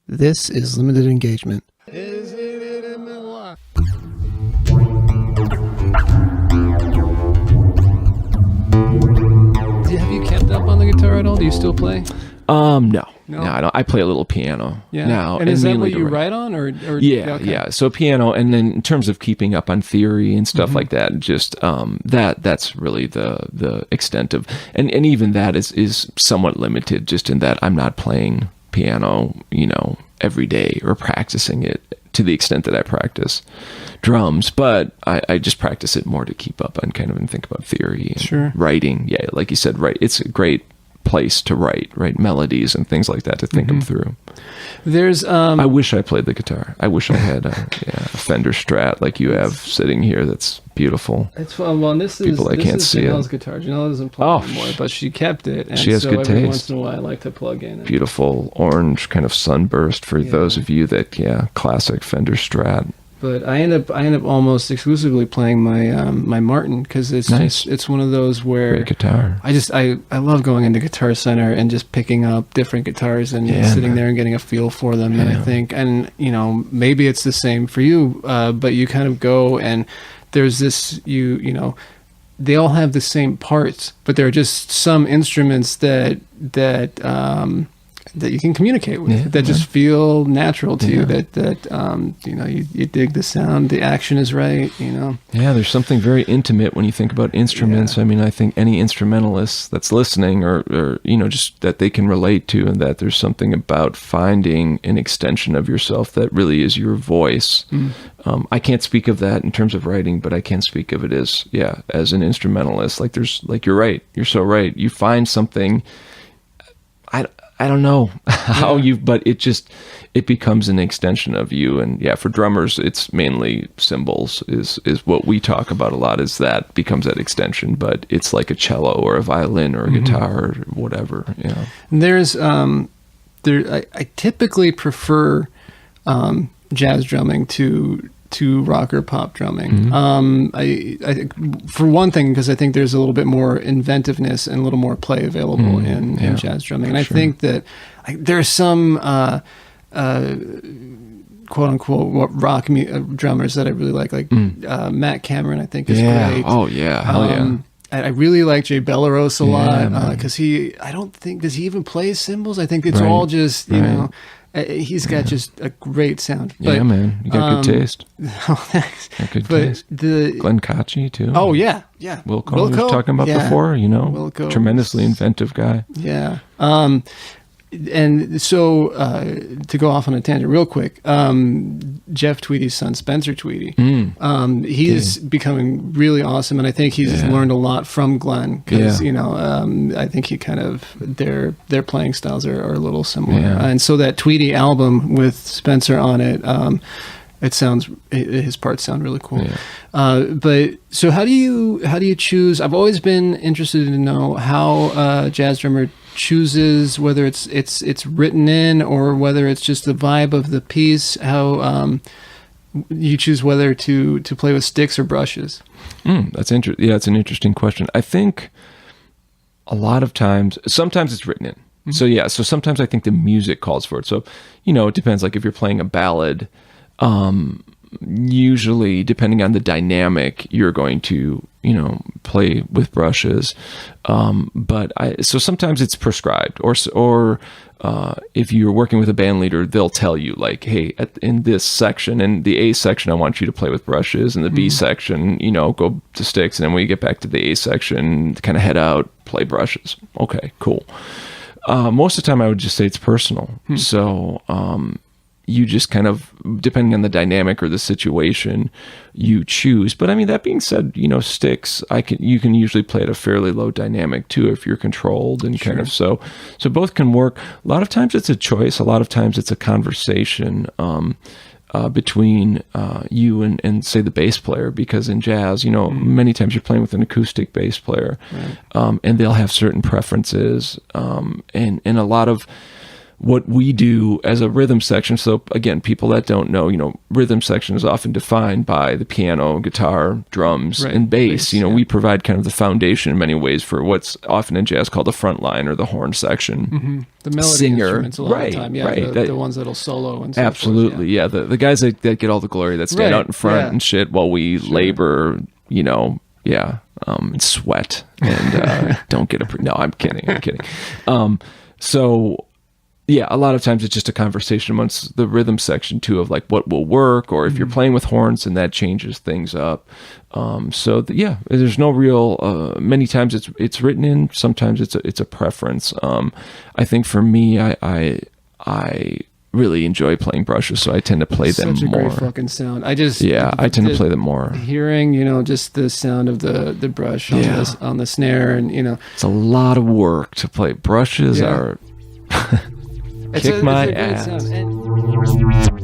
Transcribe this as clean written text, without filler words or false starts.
This is Limited Engagement. Is it in Milwaukee? Have you kept up on the guitar at all? Do you still play? No, I don't. I play a little piano now. And is that what you write on, or yeah, okay. yeah. So piano, and then in terms of keeping up on theory and stuff like that, just that's really the extent of, and even that is somewhat limited, just in that I'm not playing piano, every day or practicing it to the extent that I practice drums, but I just practice it more to keep up on kind of and think about theory and writing. Yeah, like you said, it's a great place to write melodies and things like that, to think them through. There's I wish I played the guitar. I wish I had a Fender Strat like you have sitting here. That's beautiful. It's well, and this People is that can't see Janelle's it. guitar. Janelle doesn't play anymore, but she kept it. And she has so good every taste. once in a while, I like to plug in. Beautiful orange kind of sunburst for those of you that classic Fender Strat. But I end up almost exclusively playing my Martin, because it's Nice. it's one of those where Great guitar. I love going into Guitar Center and just picking up different guitars and sitting there and getting a feel for them. And I think, and maybe it's the same for you, but you kind of go and there's this, they all have the same parts, but there are just some instruments that you can communicate with, that just feel natural to you, that you dig the sound, the action is right, Yeah, there's something very intimate when you think about instruments. I mean, I think any instrumentalist that's listening or just that they can relate to, and that there's something about finding an extension of yourself that really is your voice. I can't speak of that in terms of writing, but I can speak of it as an instrumentalist. You're right. You're so right. You find something, I don't know how but it becomes an extension of you. And for drummers, it's mainly cymbals is what we talk about a lot, is that becomes that extension, but it's like a cello or a violin or a guitar or whatever. There's, I typically prefer jazz drumming to rock or pop drumming. I for one thing, because I think there's a little bit more inventiveness and a little more play available in jazz drumming. And I think that there's some quote unquote rock drummers that I really like Matt Cameron, I think is great. Oh yeah, hell yeah. I really like Jay Belleros a lot, because I don't think, does he even play cymbals? I think it's all just, he's got just a great sound. But, man, you got good taste. Oh, thanks. Got good taste. Glenn Cacci too. Oh yeah. Wilco, we were talking about before. Wilco, tremendously inventive guy. Yeah. And so to go off on a tangent real quick, Jeff Tweedy's son, Spencer Tweedy, he's becoming really awesome, and I think he's learned a lot from Glenn, because I think he kind of their playing styles are a little similar, and so that Tweedy album with Spencer on it, his parts sound really cool. But so how do you choose? I've always been interested to know how a jazz drummer chooses, whether it's written in or whether it's just the vibe of the piece, how you choose whether to play with sticks or brushes. That's interesting. Yeah, it's an interesting question. I think a lot of times, sometimes it's written in. So sometimes I think the music calls for it. So, it depends. Like if you're playing a ballad, usually depending on the dynamic, you're going to play with brushes, but so sometimes it's prescribed, or if you're working with a band leader, they'll tell you like, hey, in this section, in the A section, I want you to play with brushes, and the B section, go to sticks, and then when you get back to the A section, kind of head out, play brushes. Okay, cool. Most of the time I would just say it's personal. So you just kind of, depending on the dynamic or the situation, you choose. But I mean, that being said, sticks, you can usually play at a fairly low dynamic too, if you're controlled and kind of, so both can work. A lot of times it's a choice. A lot of times it's a conversation between you and say the bass player, because in jazz, many times you're playing with an acoustic bass player, and they'll have certain preferences, and a lot of what we do as a rhythm section. So again, people that don't know, rhythm section is often defined by the piano, guitar, drums, Right. and bass. Bass, We provide kind of the foundation in many ways for what's often in jazz called the front line or the horn section. The melody Singer. instruments a lot Right, of the time. Yeah, right. the ones that'll solo and so Absolutely, forth, yeah. The guys that get all the glory, that stand Right, out in front yeah. and shit while we labor, and sweat and don't get no, I'm kidding. So yeah, a lot of times it's just a conversation amongst the rhythm section too of like what will work, or if you're playing with horns and that changes things up. There's no real. Many times it's written in. Sometimes it's a preference. I think for me, I really enjoy playing brushes, so I tend to play them Such a more. great fucking sound. I tend to play them more. Hearing, just the sound of the brush on the snare, and It's a lot of work to play. Brushes Yeah. are it's kick a my great ass. sound. And